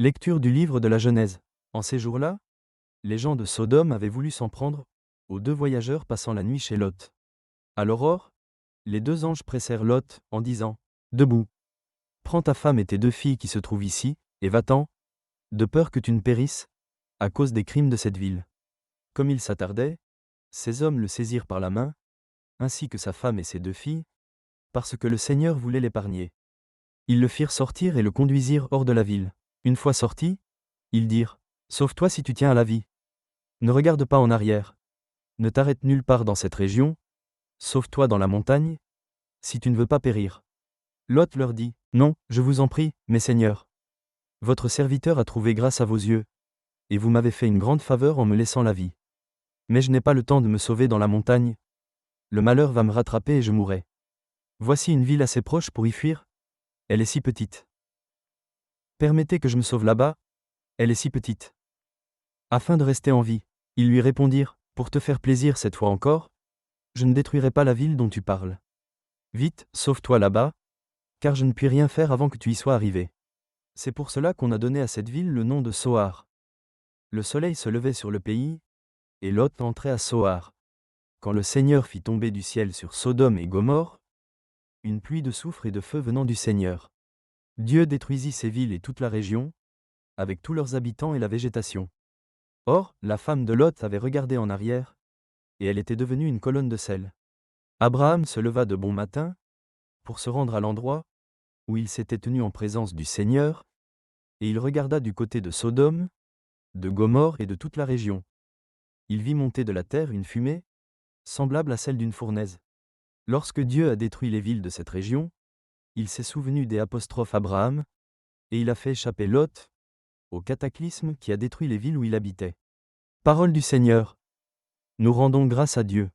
Lecture du livre de la Genèse. En ces jours-là, les gens de Sodome avaient voulu s'en prendre aux deux voyageurs passant la nuit chez Lot. À l'aurore, les deux anges pressèrent Lot en disant : « Debout, prends ta femme et tes deux filles qui se trouvent ici, et va-t'en, de peur que tu ne périsses, à cause des crimes de cette ville. » Comme il s'attardait, ces hommes le saisirent par la main, ainsi que sa femme et ses deux filles, parce que le Seigneur voulait l'épargner. Ils le firent sortir et le conduisirent hors de la ville. Une fois sortis, ils dirent : « Sauve-toi si tu tiens à la vie. Ne regarde pas en arrière. Ne t'arrête nulle part dans cette région. Sauve-toi dans la montagne, si tu ne veux pas périr. » Lot leur dit : « Non, je vous en prie, mes seigneurs. Votre serviteur a trouvé grâce à vos yeux, et vous m'avez fait une grande faveur en me laissant la vie. Mais je n'ai pas le temps de me sauver dans la montagne. Le malheur va me rattraper et je mourrai. Voici une ville assez proche pour y fuir. Elle est si petite. Permettez que je me sauve là-bas. Elle est si petite. » Afin de rester en vie, ils lui répondirent : « Pour te faire plaisir cette fois encore, je ne détruirai pas la ville dont tu parles. Vite, sauve-toi là-bas, car je ne puis rien faire avant que tu y sois arrivé. » C'est pour cela qu'on a donné à cette ville le nom de Soar. Le soleil se levait sur le pays, et Lot entrait à Soar. Quand le Seigneur fit tomber du ciel sur Sodome et Gomorrhe, une pluie de soufre et de feu venant du Seigneur. Dieu détruisit ces villes et toute la région, avec tous leurs habitants et la végétation. Or, la femme de Lot avait regardé en arrière, et elle était devenue une colonne de sel. Abraham se leva de bon matin, pour se rendre à l'endroit où il s'était tenu en présence du Seigneur, et il regarda du côté de Sodome, de Gomorrhe et de toute la région. Il vit monter de la terre une fumée, semblable à celle d'une fournaise. Lorsque Dieu a détruit les villes de cette région, il s'est souvenu des apostrophes Abraham, et il a fait échapper Lot au cataclysme qui a détruit les villes où il habitait. Parole du Seigneur. Nous rendons grâce à Dieu.